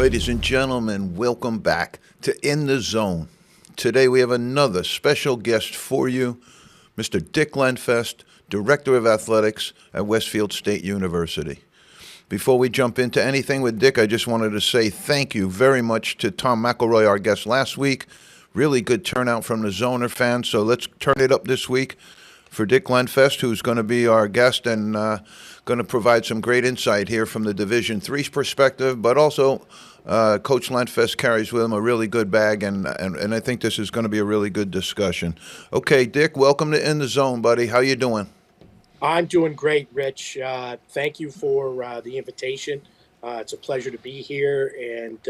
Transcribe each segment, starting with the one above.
Ladies and gentlemen, welcome back to In the Zone. Today we have another special guest for you, Mr. Dick Lenfest, Director of Athletics at Westfield State University. Before we jump into anything with Dick, I just wanted to say thank you very much to Tom McElroy, our guest last week. Really good turnout from the Zoner fans, so let's turn it up this week for Dick Lenfest, who's going to be our guest and going to provide some great insight here from the Division III's perspective, but also Coach Lenfest carries with him a really good bag, and I think this is going to be a really good discussion. Okay, Dick, welcome to In the Zone, buddy. How you doing? I'm doing great, Rich. Thank you for the invitation. It's a pleasure to be here, and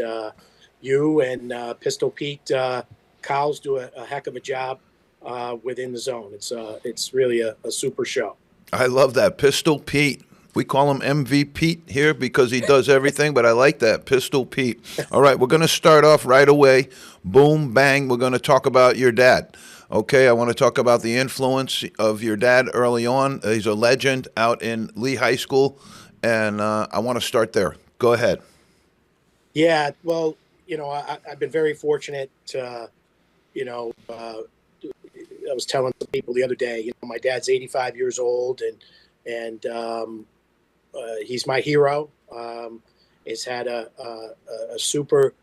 you and Pistol Pete Cowles do a heck of a job within the zone. It's really a super show. I love that. Pistol Pete. We call him MVP here because he does everything, but I like that. Pistol Pete. All right, we're going to start off right away. Boom, bang. We're going to talk about your dad. Okay, I want to talk about the influence of your dad early on. He's a legend out in Lee High School, and I want to start there. Go ahead. Yeah, well, I've been very fortunate to, I was telling some people the other day, my dad's 85 years old, and he's my hero. He's had a super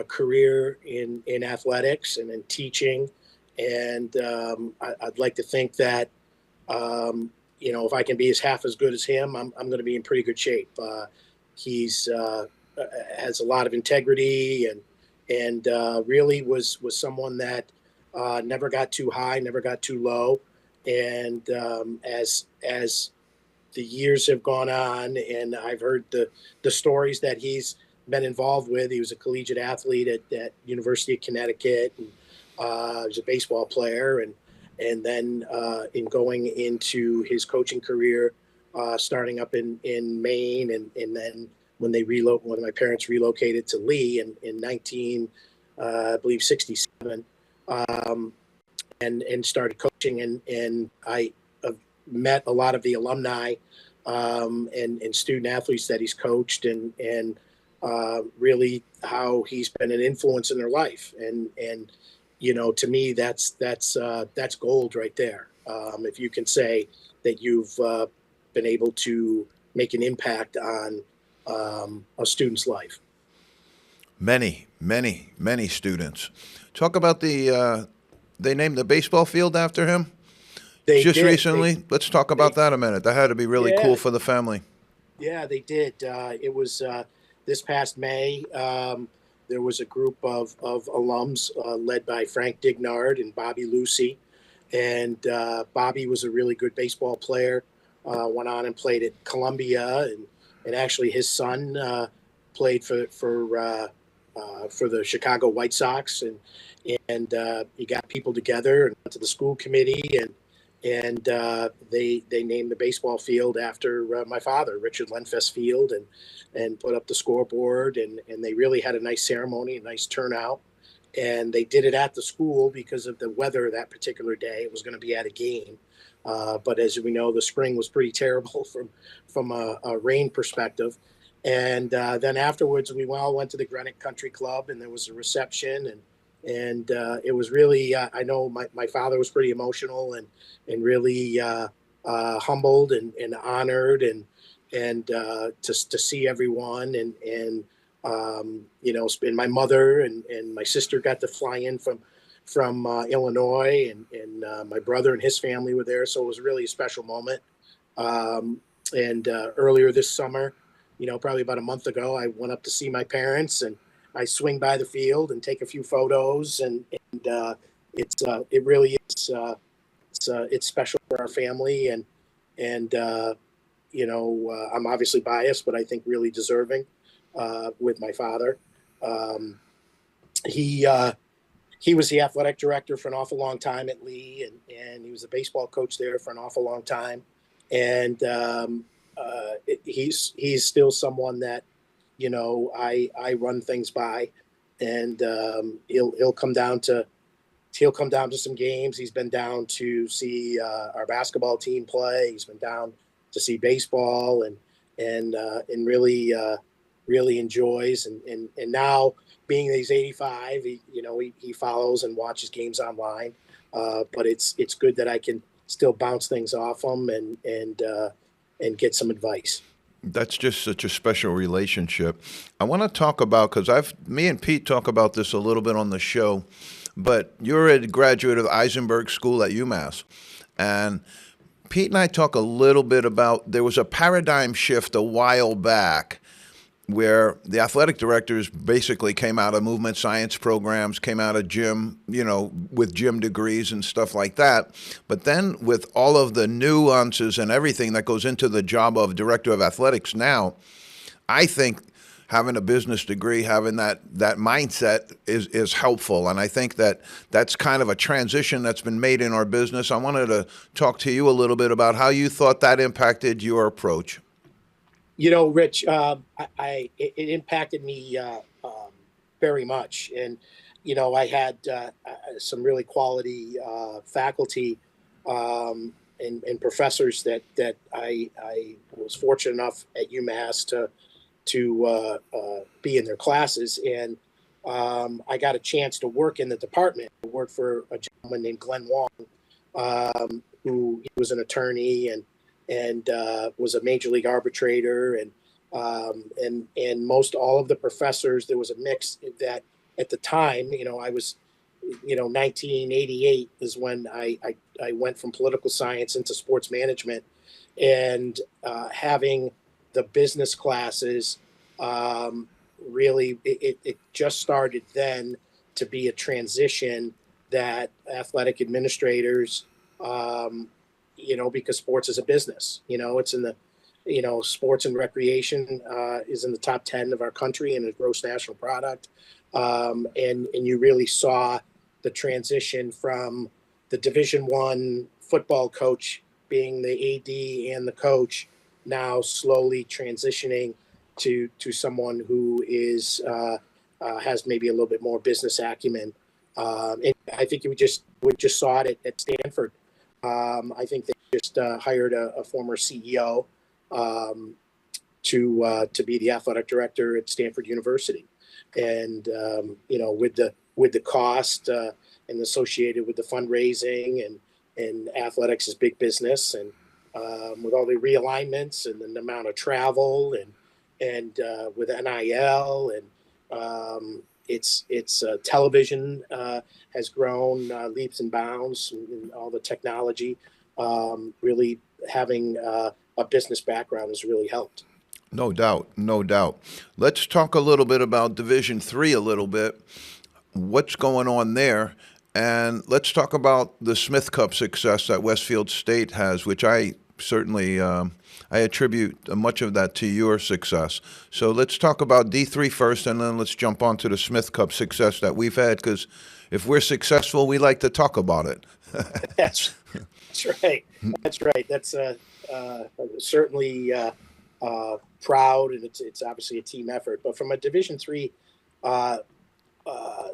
career in athletics and in teaching, and I'd like to think that if I can be half as good as him, I'm going to be in pretty good shape. He's has a lot of integrity and really was someone that never got too high, never got too low. And as the years have gone on, and I've heard the stories that he's been involved with, he was a collegiate athlete at University of Connecticut, and he was a baseball player, and then in going into his coaching career, starting up in Maine, and then when my parents relocated to Lee in 1967, and started coaching, and I have met a lot of the alumni and student athletes that he's coached, and really how he's been an influence in their life, and to me that's gold right there. If you can say that you've been able to make an impact on a student's life. Many students. Talk about they named the baseball field after him just recently. Let's talk about that a minute. That had to be really cool for the family. Yeah, they did. It was this past May. There was a group of alums led by Frank Dignard and Bobby Lucy. And Bobby was a really good baseball player, went on and played at Columbia. And actually his son played for the Chicago White Sox. And he got people together and went to the school committee. And they named the baseball field after my father, Richard Lenfest Field, and put up the scoreboard, and they really had a nice ceremony, a nice turnout. And they did it at the school because of the weather that particular day. It was going to be at a game. But as we know, the spring was pretty terrible from a rain perspective. And then afterwards, we all went to the Greenwich Country Club, and there was a reception, and it was really, I know my father was pretty emotional and really humbled and honored, and to see everyone, and my mother and my sister got to fly in from Illinois, and my brother and his family were there. So it was really a special moment. And earlier this summer, probably about a month ago, I went up to see my parents, and I swing by the field and take a few photos, and it really is it's special for our family, and I'm obviously biased, but I think really deserving with my father. He was the athletic director for an awful long time at Lee, and he was a baseball coach there for an awful long time, and he's still someone that I run things by, and he'll come down to some games. He's been down to see our basketball team play. He's been down to see baseball, and really really enjoys. And now being that he's 85, he follows and watches games online. But it's good that I can still bounce things off him and get some advice. That's just such a special relationship. I want to talk about, because me and Pete talk about this a little bit on the show, but you're a graduate of Eisenberg School at UMass. And Pete and I talk a little bit about there was a paradigm shift a while back where the athletic directors basically came out of movement science programs, came out of gym, with gym degrees and stuff like that. But then with all of the nuances and everything that goes into the job of director of athletics now, I think having a business degree, having that mindset is helpful. And I think that's kind of a transition that's been made in our business. I wanted to talk to you a little bit about how you thought that impacted your approach. Rich, it impacted me very much, and I had some really quality faculty and professors that I was fortunate enough at UMass to be in their classes, and I got a chance to work in the department. I worked for a gentleman named Glenn Wong, who he was an attorney and was a major league arbitrator, and most all of the professors. There was a mix that at the time, I was, 1988 is when I went from political science into sports management, and having the business classes, really, it just started then to be a transition that athletic administrators, because sports is a business. It's in the, sports and recreation is in the top 10 of our country in a gross national product. And you really saw the transition from the Division I football coach being the AD and the coach, now slowly transitioning to someone who is has maybe a little bit more business acumen. And I think we just saw it at Stanford. I think they just hired a former CEO to be the athletic director at Stanford University, and with the cost and associated with the fundraising and athletics is big business, and with all the realignments and the amount of travel and with NIL and it's television has grown leaps and bounds, and all the technology. Really having a business background has really helped. No doubt, no doubt. Let's talk a little bit about Division III a little bit. What's going on there? And let's talk about the Smith Cup success that Westfield State has, which I certainly I attribute much of that to your success. So let's talk about D3 first, and then let's jump on to the Smith Cup success that we've had, because if we're successful, we like to talk about it. That's right. That's right. That's certainly proud, and it's obviously a team effort. But from a Division III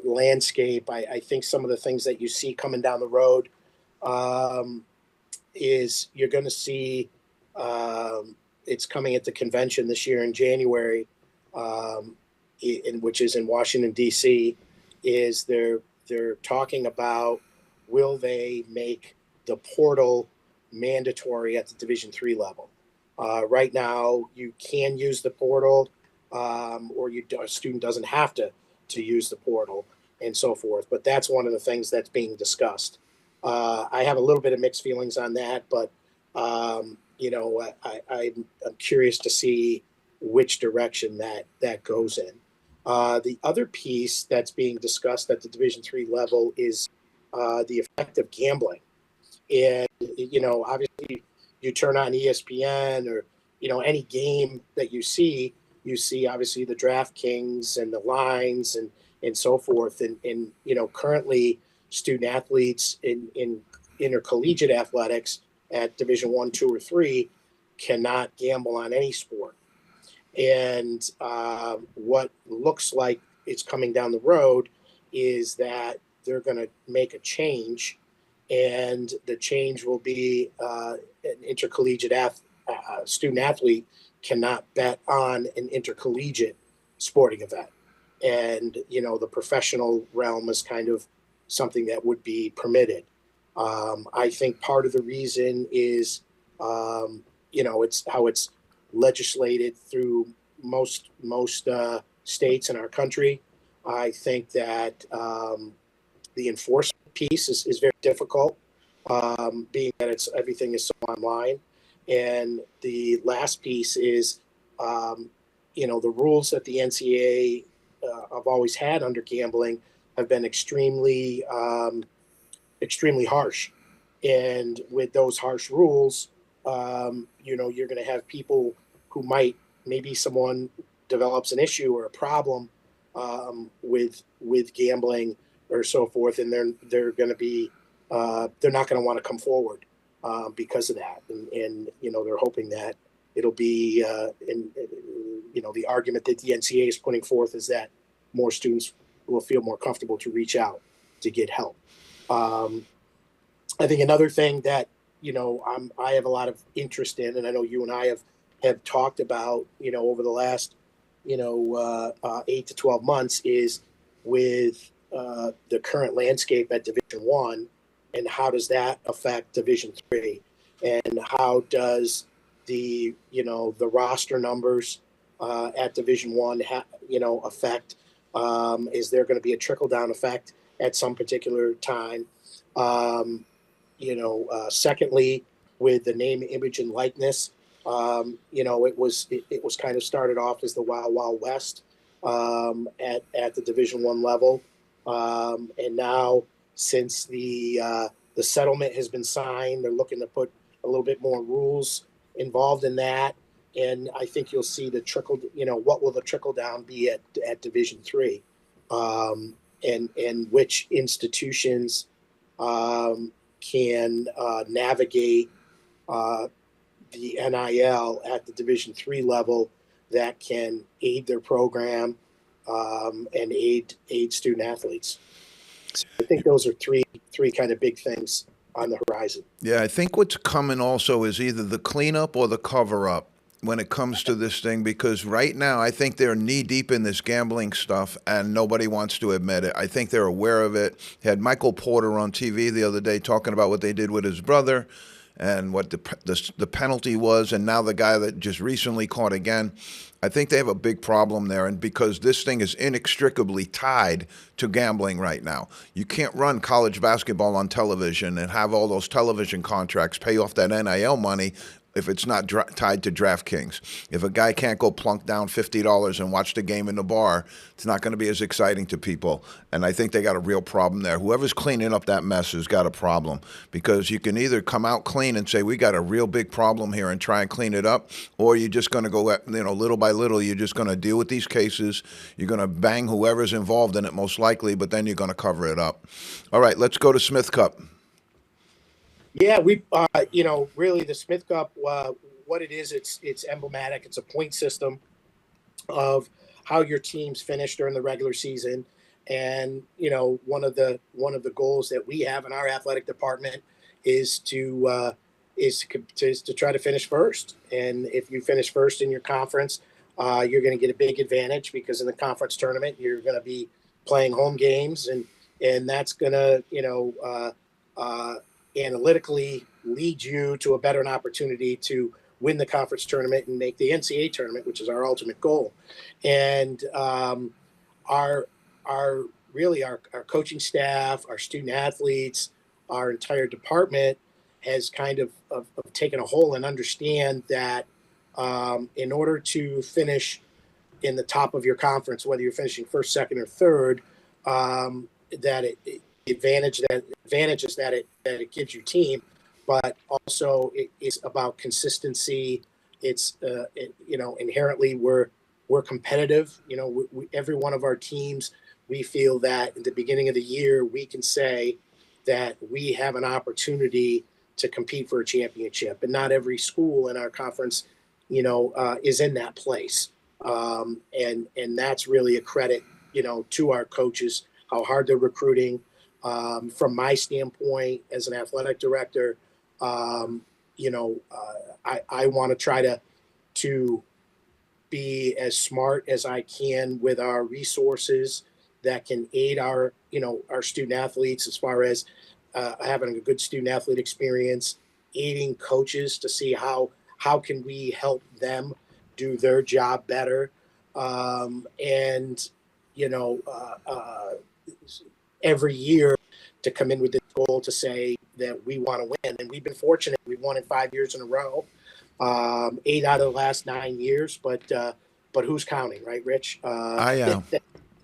landscape, I think some of the things that you see coming down the road is you're going to see it's coming at the convention this year in January, which is in Washington D.C. Is they're talking about, will they make the portal mandatory at the Division III level? Right now, you can use the portal, or a student doesn't have to use the portal and so forth. But that's one of the things that's being discussed. I have a little bit of mixed feelings on that, but I'm curious to see which direction that goes in. The other piece that's being discussed at the Division III level is the effect of gambling. And, obviously you turn on ESPN or, any game that you see obviously the DraftKings and the lines and so forth. And currently student athletes in intercollegiate athletics at Division I, II, or III cannot gamble on any sport. And what looks like it's coming down the road is that they're going to make a change, and the change will be an intercollegiate student athlete cannot bet on an intercollegiate sporting event. And, the professional realm is kind of something that would be permitted. I think part of the reason is, it's how it's legislated through most states in our country. I think that the enforcement piece is very difficult, being that everything is so online. And the last piece is, the rules that the NCAA have always had under gambling have been extremely harsh. And with those harsh rules, you're going to have people who maybe someone develops an issue or a problem with gambling or so forth, and they're going to be they're not going to want to come forward because of that, and they're hoping that it'll be the argument that the NCAA is putting forth is that more students will feel more comfortable to reach out to get help. I think another thing that I have a lot of interest in, and I know you and I have talked about over the last 8 to 12 months, is with the current landscape at Division One, and how does that affect Division Three, and how does the roster numbers at Division One affect? Is there going to be a trickle down effect at some particular time? Secondly, with the name, image, and likeness, it was kind of started off as the Wild Wild West at the Division One level, and now since the settlement has been signed, they're looking to put a little bit more rules involved in that, and I think you'll see the trickle. What will the trickle down be at Division Three, and which institutions can navigate the NIL at the Division Three level that can aid their program and aid student athletes. So I think those are three kind of big things on the horizon. Yeah, I think what's coming also is either the cleanup or the cover up when it comes to this thing, because right now I think they're knee deep in this gambling stuff and nobody wants to admit it. I think they're aware of it. Had Michael Porter on TV the other day talking about what they did with his brother and what the penalty was, and now the guy that just recently caught again. I think they have a big problem there, and because this thing is inextricably tied to gambling right now. You can't run college basketball on television and have all those television contracts pay off that NIL money if it's not tied to DraftKings. If a guy can't go plunk down $50 and watch the game in the bar, it's not going to be as exciting to people. And I think they got a real problem there. Whoever's cleaning up that mess has got a problem, because you can either come out clean and say, we got a real big problem here and try and clean it up, or you're just going to go, little by little, you're just going to deal with these cases. You're going to bang whoever's involved in it most likely, but then you're going to cover it up. All right, let's go to Smith Cup. Yeah, we, really the Smith Cup, what it is, it's emblematic. It's a point system of how your teams finish during the regular season. And, one of the goals that we have in our athletic department is to try to finish first. And if you finish first in your conference, you're going to get a big advantage, because in the conference tournament, you're going to be playing home games, and that's going to, analytically lead you to a better opportunity to win the conference tournament and make the NCAA tournament, which is our ultimate goal. And our coaching staff, our student athletes, our entire department has kind of taken a whole and understand that in order to finish in the top of your conference, whether you're finishing first, second, or third, that advantages that it gives your team, but also it's about consistency. It's inherently we're competitive. Every one of our teams, we feel that at the beginning of the year we can say that we have an opportunity to compete for a championship, and not every school in our conference is in that place, and that's really a credit to our coaches, how hard they're recruiting. From my standpoint as an athletic director, I want to try to be as smart as I can with our resources that can aid our, our student athletes as far as having a good student athlete experience, aiding coaches to see how can we help them do their job better, and you know, every year to come in with this goal to say that we want to win. And we've been fortunate. We've won it 5 years in a row, 8 out of the last 9 years. But who's counting, right, Rich? I am.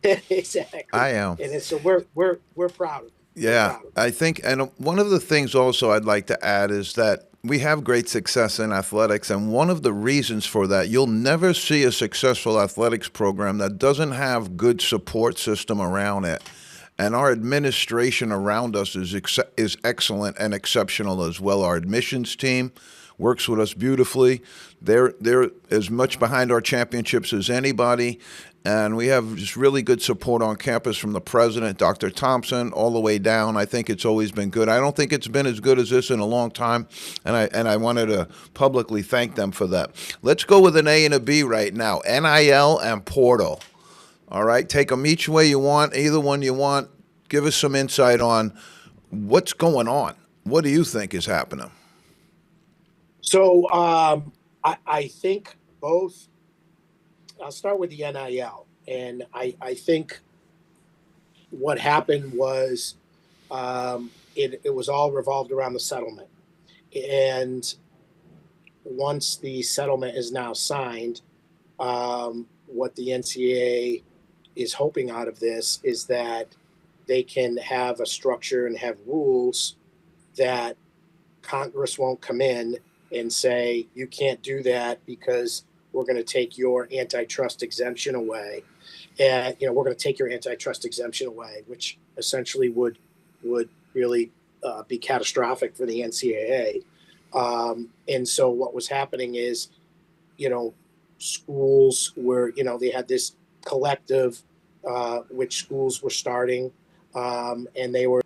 Exactly. I am. And so we're proud of it. We're Yeah, proud of it. I think, and one of the things also I'd like to add is that we have great success in athletics, and one of the reasons for that, you'll never see a successful athletics program that doesn't have good support system around it. And our administration around us is excellent and exceptional as well. Our admissions team works with us beautifully. They're as much behind our championships as anybody. And we have just really good support on campus from the president, Dr. Thompson, all the way down. I think it's always been good. I don't think it's been as good as this in a long time, and I wanted to publicly thank them for that. Let's go with an A and a B right now, NIL and portal. All right, take them each way you want, either one you want. Give us some insight on what's going on. What do you think is happening? So I think both. I'll start with the NIL, and I think what happened was it was all revolved around the settlement, and once the settlement is now signed, what the NCAA is hoping out of this is that they can have a structure and have rules that Congress won't come in and say, you can't do that because we're going to take your antitrust exemption away. And, we're going to take your antitrust exemption away, which essentially would really be catastrophic for the NCAA. And so what was happening is, schools were, they had this collective, which schools were starting, and they were,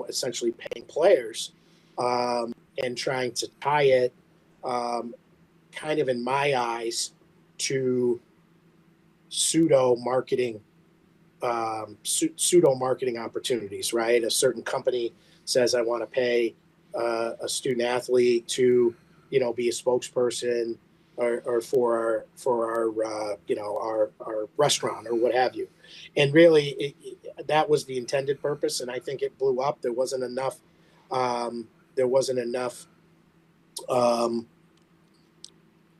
essentially paying players, and trying to tie it, kind of in my eyes, to pseudo marketing opportunities, right? A certain company says, I want to pay a student athlete to, be a spokesperson or for our restaurant or what have you. And really that was the intended purpose. And I think it blew up. There wasn't enough,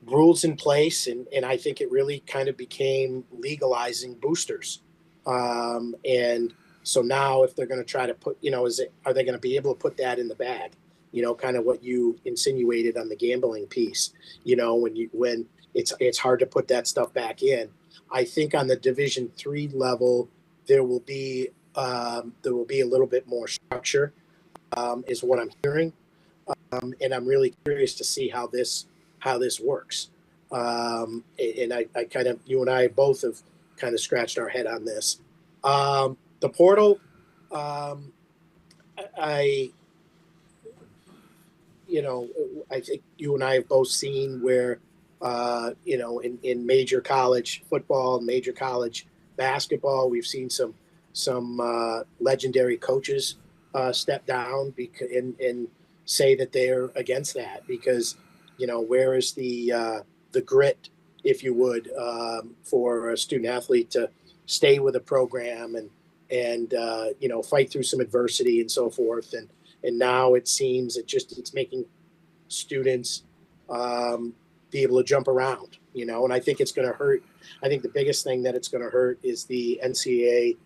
rules in place, and I think it really kind of became legalizing boosters. And so now, if they're going to try to put, are they going to be able to put that in the bag? Kind of what you insinuated on the gambling piece. When it's hard to put that stuff back in. I think on the Division III level, there will be a little bit more structure, is what I'm hearing. And I'm really curious to see how this works. And I kind of, you and I both have kind of scratched our head on this. The portal, I think you and I have both seen where, in major college football, major college basketball, we've seen some legendary coaches step down and say that they're against that because, where is the grit, if you would, for a student athlete to stay with a program and fight through some adversity and so forth. And now it seems it's making students be able to jump around, and I think it's going to hurt. I think the biggest thing that it's going to hurt is the NCAA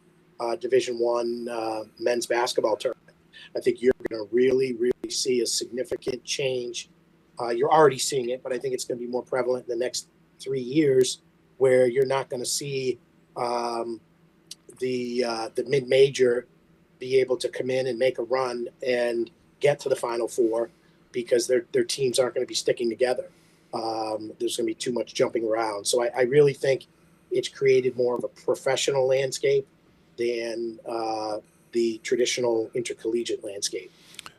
Division I men's basketball tournament. I think you're going to really, really see a significant change. You're already seeing it, but I think it's going to be more prevalent in the next 3 years, where you're not going to see the mid-major be able to come in and make a run and get to the Final Four because their teams aren't going to be sticking together. There's going to be too much jumping around. So I really think it's created more of a professional landscape than the traditional intercollegiate landscape.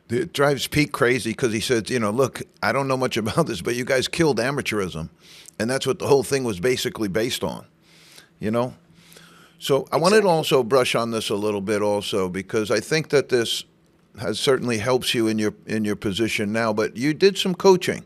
It drives Pete crazy because he says, look, I don't know much about this, but you guys killed amateurism. And that's what the whole thing was basically based on, you know? So I wanted to Exactly. also brush on this a little bit also because I think that this has certainly helps you in your position now, but you did some coaching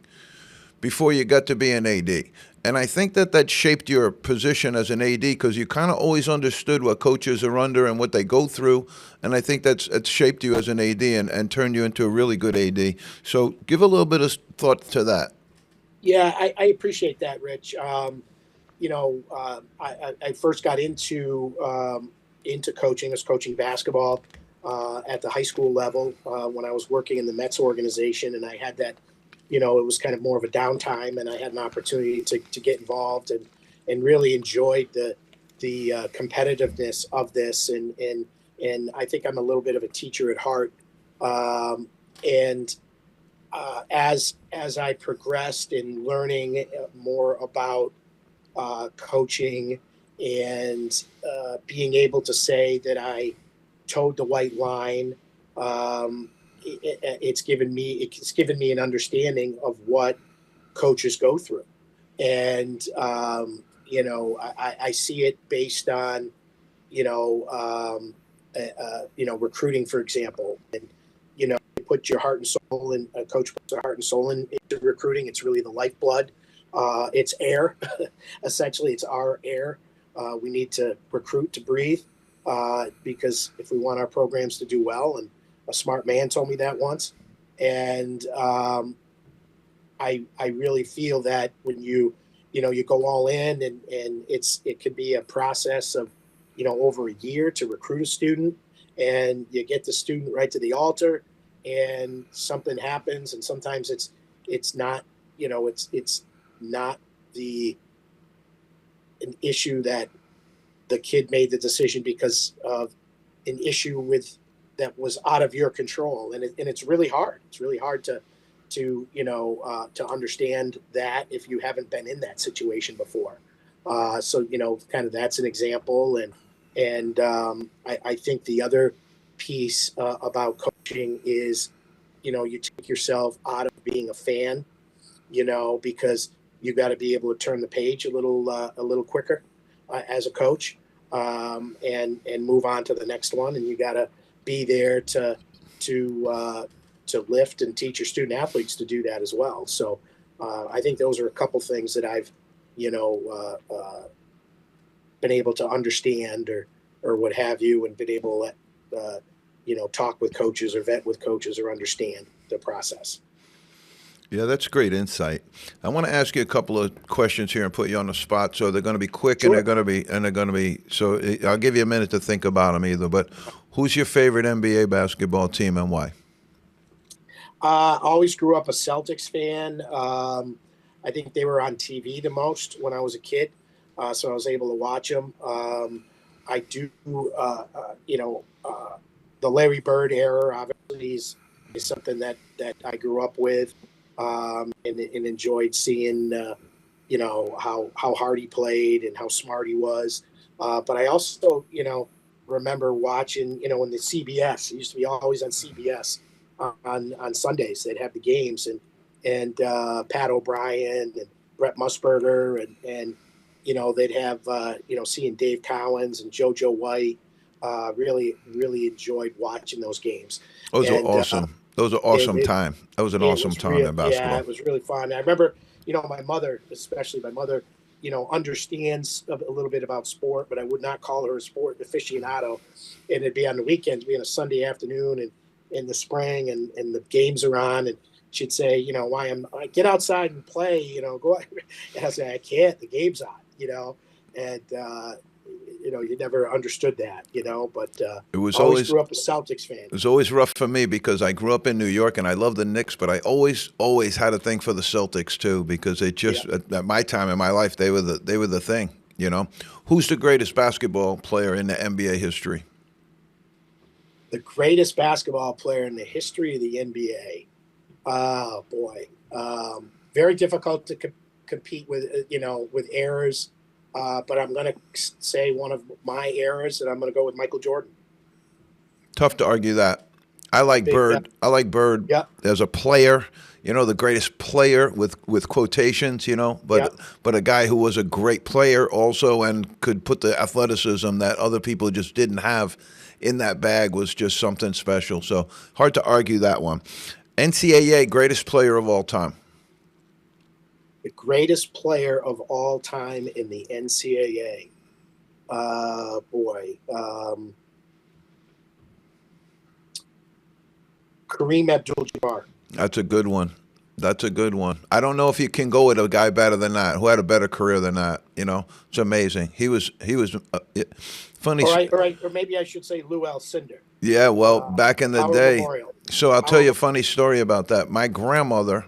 before you got to be an AD. And I think that that shaped your position as an AD because you kind of always understood what coaches are under and what they go through. And I think it's shaped you as an AD and turned you into a really good AD. So give a little bit of thought to that. Yeah, I appreciate that, Rich. I first got into coaching. I was coaching basketball at the high school level when I was working in the Mets organization, and I had that. It was kind of more of a downtime, and I had an opportunity to get involved and really enjoyed the competitiveness of this, and I think I'm a little bit of a teacher at heart, and as I progressed in learning more about coaching and being able to say that I towed the white line. It's given me an understanding of what coaches go through, and I see it based on recruiting, for example, and you put your heart and soul in. A coach puts their heart and soul into recruiting. It's really the lifeblood. It's air, essentially. It's our air. We need to recruit to breathe because if we want our programs to do well, and a smart man told me that once, and I really feel that when you go all in, and it could be a process of over a year to recruit a student, and you get the student right to the altar, and something happens, and sometimes it's not it's not the an issue that the kid made the decision because of an issue with that was out of your control, and it's really hard. It's really hard to understand that if you haven't been in that situation before. So kind of that's an example, and I think the other piece about coaching is you take yourself out of being a fan, because you got to be able to turn the page a little quicker as a coach, and move on to the next one. And you got to be there to lift and teach your student athletes to do that as well. So I think those are a couple things that I've been able to understand or what have you, and been able to talk with coaches or vet with coaches or understand the process. Yeah, that's great insight. I want to ask you a couple of questions here and put you on the spot. So they're going to be quick and Sure. they're going to be. So I'll give you a minute to think about them either. But who's your favorite NBA basketball team and why? Always grew up a Celtics fan. I think they were on TV the most when I was a kid, so I was able to watch them. I do, the Larry Bird era obviously is something that I grew up with, and enjoyed seeing, how hard he played and how smart he was. But I also, remember watching, when the CBS, it used to be always on CBS on Sundays. They'd have the games, and Pat O'Brien and Brett Musburger, and they'd have seeing Dave Cowens and JoJo White. Really enjoyed watching those games, Those are and awesome. Those are it, awesome it time. That was an it awesome was time real. in Yeah, basketball. it was really fun. I remember, my mother, especially my mother, understands a little bit about sport, but I would not call her a sport aficionado. And it'd be on the weekends, be on a Sunday afternoon, and in the spring, and the games are on, and she'd say, I get outside and play, go out. And I say, I can't, the game's on, and you never understood that, but It was always always grew up a Celtics fan. It was always rough for me because I grew up in New York and I love the Knicks, but I always had a thing for the Celtics too because they Yeah. just at my time in my life they were the thing. Who's the greatest basketball player in the NBA history? The greatest basketball player in the history of the NBA. Oh boy, very difficult to compete with, with errors. But I'm going to say one of my errors, and I'm going to go with Michael Jordan. Tough to argue that. I like Big, Bird. I like Bird yeah, as a player. The greatest player with quotations. yeah. But a guy who was a great player also and could put the athleticism that other people just didn't have in that bag was just something special. So hard to argue that one. NCAA greatest player of all time. The greatest player of all time in the NCAA. Boy. Kareem Abdul-Jabbar. That's a good one. That's a good one. I don't know if you can go with a guy better than that, who had a better career than that. It's amazing. He was funny. Or maybe I should say Lou Alcindor. Yeah, well, back in the Howard day. Memorial. So I'll tell you a funny story about that. My grandmother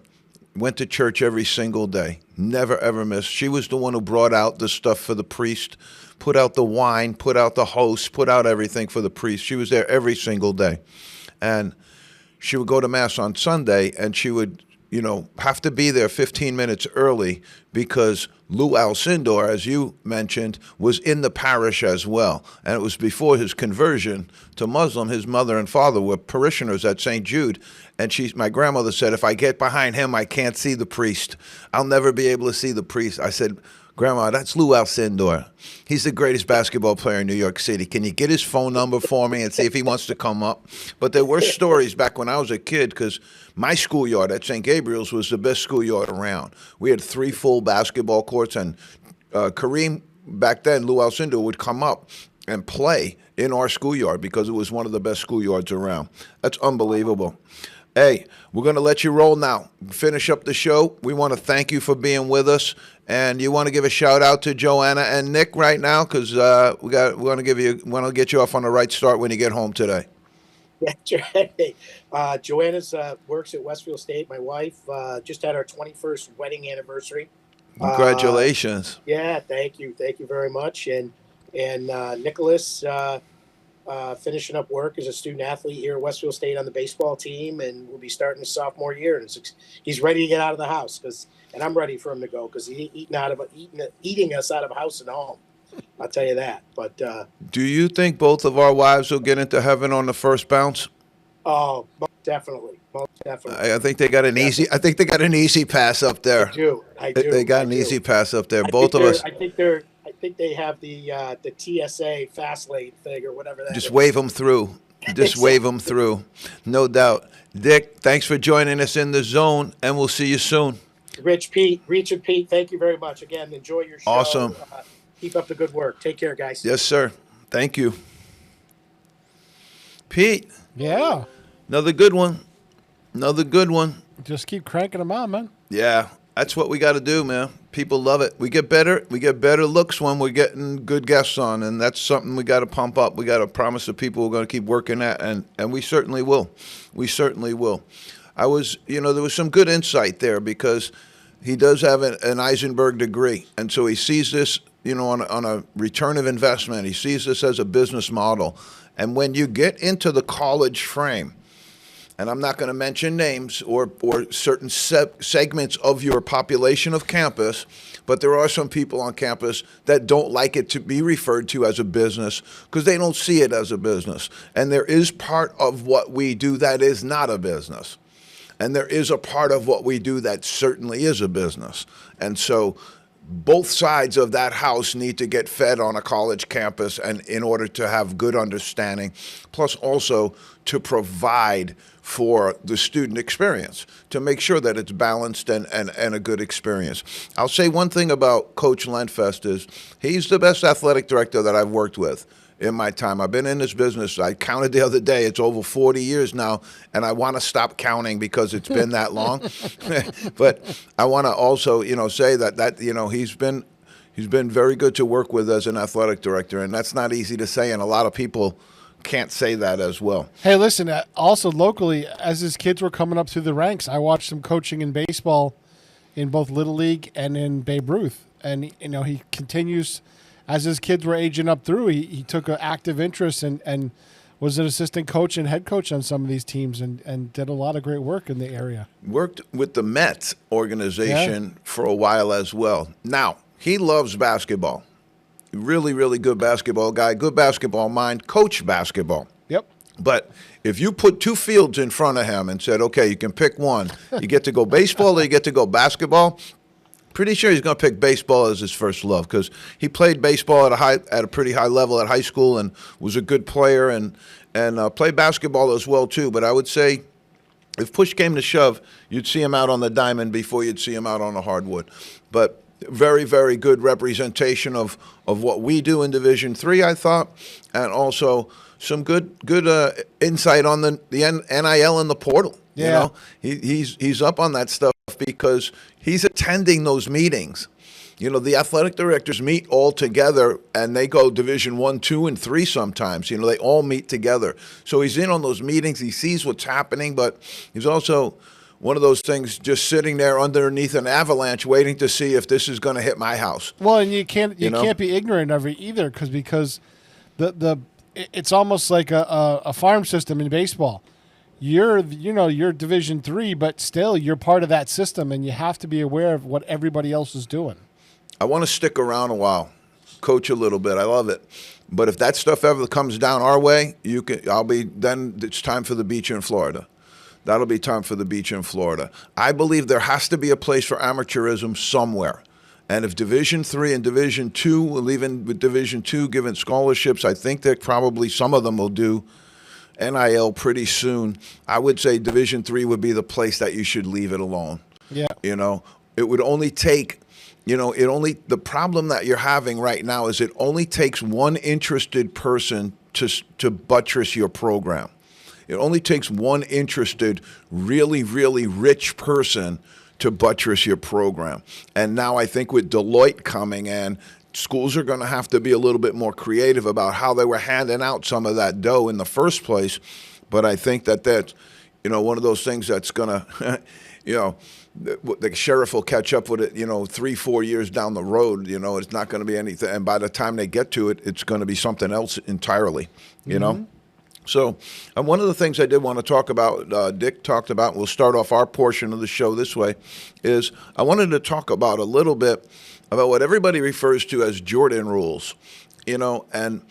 went to church every single day, never ever missed. She was the one who brought out the stuff for the priest, put out the wine, put out the host, put out everything for the priest. She was there every single day. And she would go to Mass on Sunday, and she would, have to be there 15 minutes early because Lou Alcindor, as you mentioned, was in the parish as well. And it was before his conversion to Muslim. His mother and father were parishioners at St. Jude. And my grandmother said, if I get behind him, I can't see the priest. I'll never be able to see the priest. I said, Grandma, that's Lou Alcindor. He's the greatest basketball player in New York City. Can you get his phone number for me and see if he wants to come up? But there were stories back when I was a kid, because my schoolyard at St. Gabriel's was the best schoolyard around. We had 3 full basketball courts, and Kareem, back then, Lou Alcindor, would come up and play in our schoolyard because it was one of the best schoolyards around. That's unbelievable. Hey, we're going to let you roll now. Finish up the show. We want to thank you for being with us. And you want to give a shout out to Joanna and Nick right now, because we want to get you off on the right start when you get home today. That's right. Joanna's works at Westfield State. My wife just had our 21st wedding anniversary. Congratulations. Yeah, thank you very much. And Nicholas finishing up work as a student athlete here at Westfield State on the baseball team, and will be starting his sophomore year. And he's ready to get out of the house, and I'm ready for him to go, because he's eating us out of house and home. I'll tell you that. But do you think both of our wives will get into heaven on the first bounce? Oh, most definitely. I think they got an easy. I think they got an easy pass up there. I do. They got an easy pass up there. Both of us. I think they have the TSA fast lane thing or whatever that is. Just wave them through. Just wave them through. No doubt. Dick, thanks for joining us in the zone, and we'll see you soon. Rich and Pete, thank you very much. Again, enjoy your show. Awesome. Keep up the good work. Take care, guys. Yes, sir. Thank you. Pete. Yeah. Another good one. Another good one. Just keep cranking them out, man. Yeah. That's what we got to do, man. People love it. We get better looks when we're getting good guests on, and that's something we got to pump up. We got to promise the people we're going to keep working at, and we certainly will. We certainly will. There was some good insight there, because he does have an Eisenberg degree, and so he sees this, on a return of investment. He sees this as a business model. And when you get into the college frame, and I'm not going to mention names or certain segments of your population of campus, but there are some people on campus that don't like it to be referred to as a business because they don't see it as a business. And there is part of what we do that is not a business. And there is a part of what we do that certainly is a business. And so both sides of that house need to get fed on a college campus, and in order to have good understanding, plus also to provide for the student experience, to make sure that it's balanced and a good experience. I'll say one thing about Coach Lenfest is he's the best athletic director that I've worked with in my time. I've been in this business. I counted the other day. It's over 40 years now, and I want to stop counting because it's been that long. But I want to also, say that he's been very good to work with as an athletic director, and that's not easy to say, and a lot of people can't say that as well. Hey, listen, also locally, as his kids were coming up through the ranks, I watched him coaching in baseball in both Little League and in Babe Ruth. And, he continues, as his kids were aging up through, he took an active interest and was an assistant coach and head coach on some of these teams and did a lot of great work in the area. Worked with the Mets organization for a while as well. Now, he loves basketball. Really, really good basketball guy, good basketball mind, coach basketball. Yep. But if you put two fields in front of him and said, okay, you can pick one, you get to go baseball or you get to go basketball, pretty sure he's going to pick baseball as his first love because he played baseball at a pretty high level at high school and was a good player and played basketball as well too. But I would say if push came to shove, you'd see him out on the diamond before you'd see him out on the hardwood. But very, very good representation of what we do in Division III, I thought, and also some good insight on the NIL and the portal. Yeah. You know, he's up on that stuff because he's attending those meetings. You know, the athletic directors meet all together, and they go Division I, II, and III sometimes. You know, they all meet together. So he's in on those meetings. He sees what's happening, but he's also one of those things just sitting there underneath an avalanche waiting to see if this is going to hit my house. Well, and you can't know? can't be ignorant of it either because it's almost like a farm system in baseball. You're Division III, but still you're part of that system, and you have to be aware of what everybody else is doing. I want to stick around a while, coach a little bit. I love it. But if that stuff ever comes down our way, then it's time for the beach in Florida. That'll be time for the beach in Florida. I believe there has to be a place for amateurism somewhere. And if Division III and Division II, even with Division II giving scholarships, I think that probably some of them will do NIL pretty soon. I would say Division III would be the place that you should leave it alone. Yeah. You know, it would only take, the problem that you're having right now is it only takes one interested person to buttress your program. It only takes one interested, really, really rich person to buttress your program. And now I think with Deloitte coming in, schools are going to have to be a little bit more creative about how they were handing out some of that dough in the first place. But I think that's, one of those things that's going to, the sheriff will catch up with it, 3-4 years down the road. It's not going to be anything. And by the time they get to it, it's going to be something else entirely, you know? So one of the things I did want to talk about, Dick talked about, we'll start off our portion of the show this way, is I wanted to talk about a little bit about what everybody refers to as Jordan rules, and,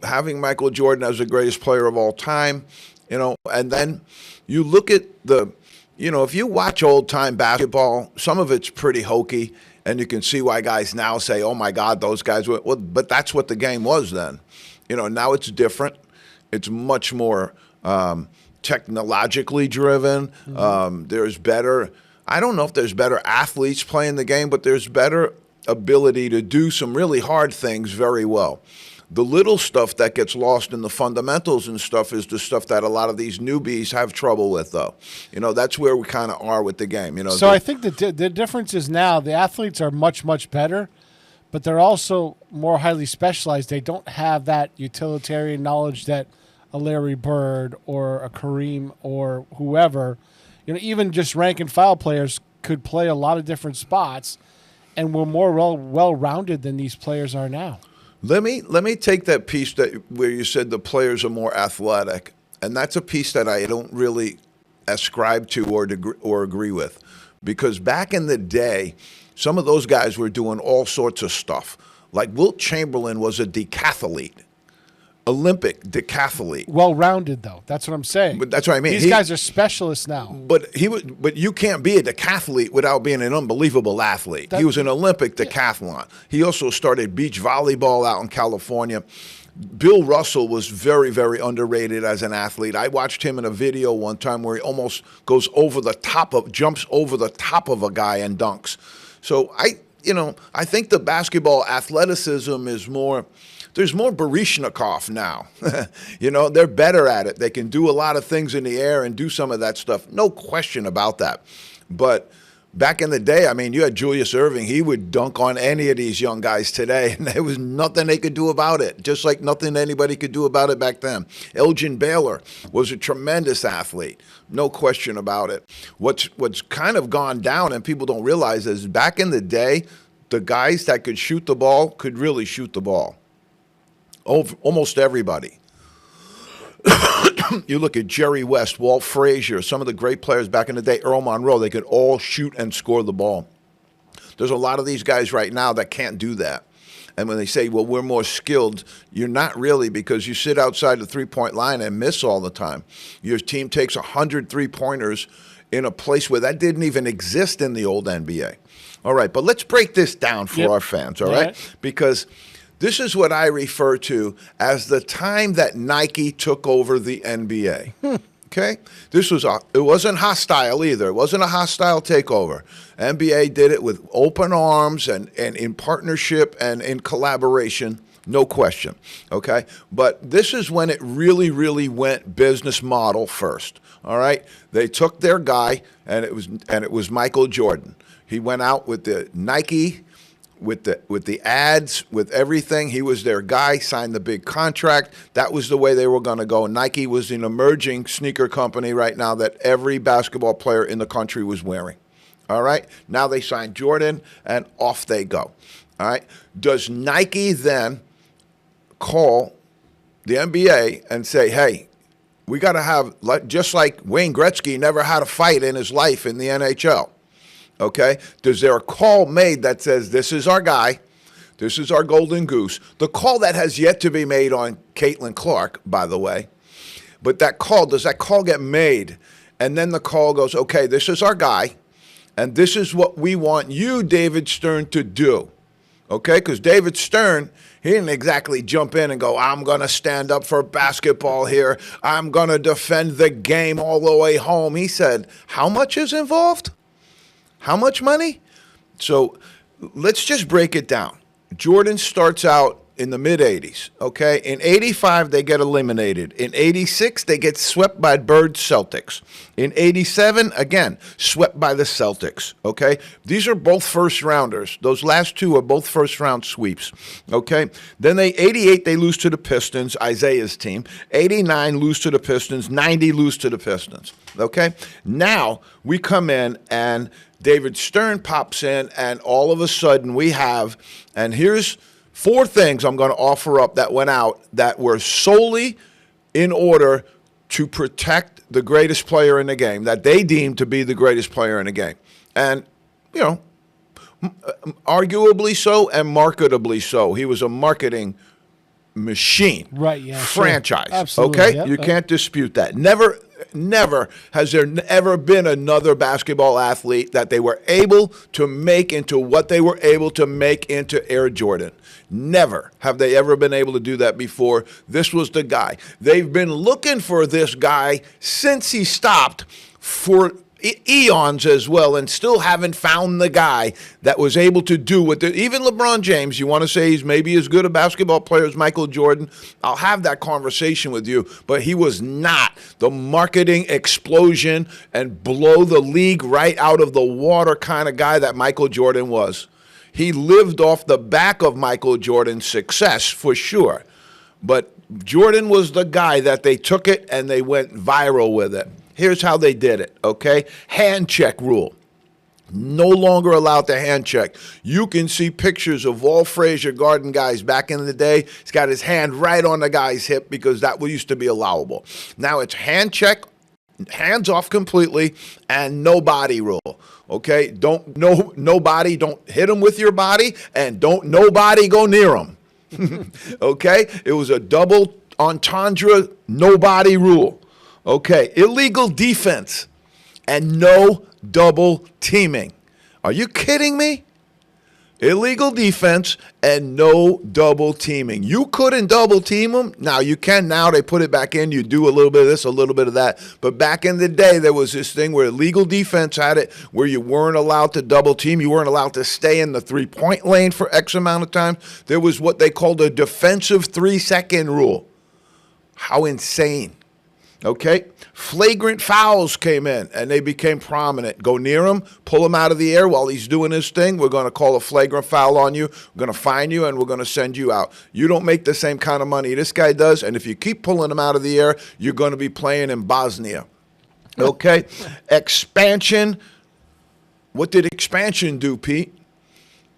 having Michael Jordan as the greatest player of all time, and then you look at if you watch old-time basketball, some of it's pretty hokey, and you can see why guys now say, oh, my God, those guys were, well, but that's what the game was then. Now it's different. It's much more technologically driven. There's better, I don't know if there's better athletes playing the game, but there's better ability to do some really hard things very well. The little stuff that gets lost in the fundamentals and stuff is the stuff that a lot of these newbies have trouble with, though. That's where we kind of are with the game. So I think the difference is now the athletes are much, much better, but they're also more highly specialized. They don't have that utilitarian knowledge that a Larry Bird or a Kareem or whoever, even just rank and file players could play a lot of different spots and were more well-rounded than these players are now. Let me take that piece where you said the players are more athletic, and that's a piece that I don't really ascribe to or agree with, because back in the day, some of those guys were doing all sorts of stuff. Like Wilt Chamberlain was a decathlete. Olympic decathlete. Well-rounded, though. That's what I'm saying. But that's what I mean. These guys are specialists now. But you can't be a decathlete without being an unbelievable athlete. He was an Olympic decathlon. He also started beach volleyball out in California. Bill Russell was very, very underrated as an athlete. I watched him in a video one time where he almost jumps over the top of a guy and dunks. So I think the basketball athleticism is more. There's more Baryshnikov now. They're better at it. They can do a lot of things in the air and do some of that stuff. No question about that. But back in the day, you had Julius Erving. He would dunk on any of these young guys today, and there was nothing they could do about it, just like nothing anybody could do about it back then. Elgin Baylor was a tremendous athlete. No question about it. What's kind of gone down, and people don't realize, is back in the day, the guys that could shoot the ball could really shoot the ball. Almost everybody. You look at Jerry West, Walt Frazier, some of the great players back in the day, Earl Monroe, they could all shoot and score the ball. There's a lot of these guys right now that can't do that. And when they say, well, we're more skilled, you're not really, because you sit outside the three-point line and miss all the time. Your team takes 100 three-pointers in a place where that didn't even exist in the old NBA. All right, but let's break this down for our fans, all right? Because this is what I refer to as the time that Nike took over the NBA. Okay? It wasn't hostile either. It wasn't a hostile takeover. NBA did it with open arms and in partnership and in collaboration, no question. Okay? But this is when it really, really went business model first. All right? They took their guy, and it was Michael Jordan. He went out with the Nike, with the ads, with everything. He was their guy, signed the big contract. That was the way they were going to go. Nike was an emerging sneaker company right now that every basketball player in the country was wearing. All right? Now they signed Jordan, and off they go. All right? Does Nike then call the NBA and say, hey, we got to have, just like Wayne Gretzky never had a fight in his life in the NHL. Okay? Is there a call made that says, this is our guy, this is our golden goose? The call that has yet to be made on Caitlin Clark, by the way. But does that call get made? And then the call goes, okay, this is our guy, and this is what we want you, David Stern, to do. Okay? Because David Stern, he didn't exactly jump in and go, I'm going to stand up for basketball here. I'm going to defend the game all the way home. He said, how much is involved? How much money? So let's just break it down. Jordan starts out in the mid-'80s, okay? In 85, they get eliminated. In 86, they get swept by Bird Celtics. In 87, again, swept by the Celtics, okay? These are both first-rounders. Those last two are both first-round sweeps, okay? Then 88, they lose to the Pistons, Isaiah's team. 89, lose to the Pistons. 90, lose to the Pistons, okay? Now we come in and David Stern pops in, and all of a sudden we have, and here's 4 things I'm going to offer up that went out that were solely in order to protect the greatest player in the game, that they deemed to be the greatest player in the game. And, you know, arguably so and marketably so. He was a marketing machine. Right, yeah. Franchise. Sure. Absolutely. Okay? Yep. You can't dispute that. Never has there ever been another basketball athlete that they were able to make into what they were able to make into Air Jordan. Never have they ever been able to do that before. This was the guy. They've been looking for this guy since he stopped for eons as well, and still haven't found the guy that was able to do what even LeBron James, you want to say he's maybe as good a basketball player as Michael Jordan, I'll have that conversation with you, but he was not the marketing explosion and blow the league right out of the water kind of guy that Michael Jordan was. He lived off the back of Michael Jordan's success for sure, but Jordan was the guy that they took it and they went viral with it. Here's how they did it, okay? Hand check rule. No longer allowed to hand check. You can see pictures of Walt Frazier guarding guys back in the day. He's got his hand right on the guy's hip because that used to be allowable. Now it's hand check, hands off completely, and no body rule. Okay? Don't hit him with your body, and don't nobody go near him. Okay? It was a double entendre, no body rule. Okay, illegal defense and no double teaming. Are you kidding me? Illegal defense and no double teaming. You couldn't double team them. Now you can now. They put it back in. You do a little bit of this, a little bit of that. But back in the day, there was this thing where illegal defense had it where you weren't allowed to double team. You weren't allowed to stay in the three-point lane for X amount of time. There was what they called a defensive 3-second rule. How insane. Okay, flagrant fouls came in and they became prominent. Go near him, pull him out of the air while he's doing his thing. We're going to call a flagrant foul on you. We're going to fine you and we're going to send you out. You don't make the same kind of money this guy does, and if you keep pulling him out of the air, you're going to be playing in Bosnia. Okay, expansion. What did expansion do, Pete?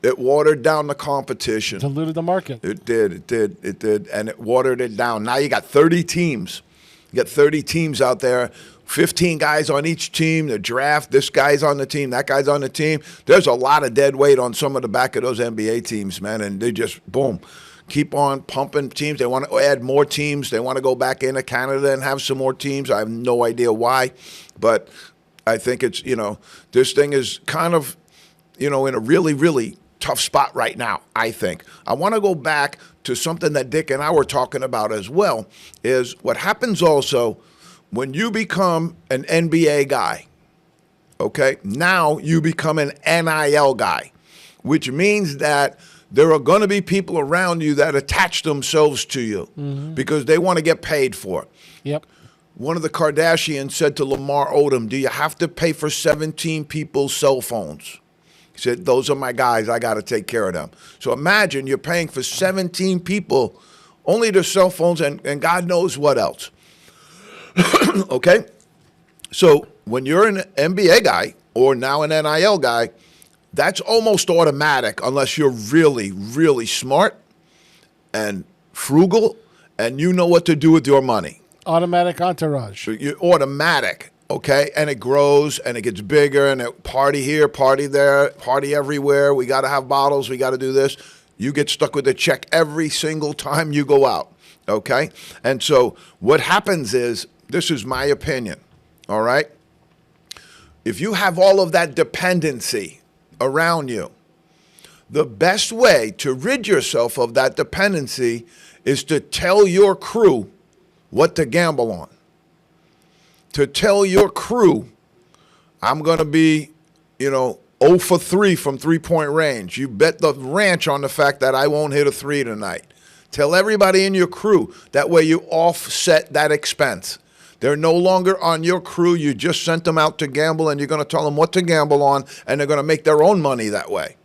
It watered down the competition. Diluted the market. It did, and it watered it down. Now you got 30 teams. You got 30 teams out there, 15 guys on each team. The draft, this guy's on the team, that guy's on the team. There's a lot of dead weight on some of the back of those NBA teams, man, and they just, boom, keep on pumping teams. They want to add more teams. They want to go back into Canada and have some more teams. I have no idea why, but I think it's, this thing is kind of, in a really, really tough spot right now, I think. I want to go back to something that Dick and I were talking about as well, is what happens also when you become an NBA guy, okay? Now you become an NIL guy, which means that there are going to be people around you that attach themselves to you because they want to get paid for it. Yep. One of the Kardashians said to Lamar Odom, do you have to pay for 17 people's cell phones? He said, those are my guys. I got to take care of them. So imagine you're paying for 17 people, only their cell phones and God knows what else. Okay? So when you're an NBA guy or now an NIL guy, that's almost automatic unless you're really, really smart and frugal and you know what to do with your money. Automatic entourage. So you're automatic, okay? And it grows and it gets bigger and it party here, party there, party everywhere. We got to have bottles. We got to do this. You get stuck with a check every single time you go out, okay? And so what happens is, this is my opinion, all right? If you have all of that dependency around you, the best way to rid yourself of that dependency is to tell your crew what to gamble on. To tell your crew, I'm going to be, 0 for 3 from three-point range. You bet the ranch on the fact that I won't hit a three tonight. Tell everybody in your crew. That way you offset that expense. They're no longer on your crew. You just sent them out to gamble, and you're going to tell them what to gamble on, and they're going to make their own money that way.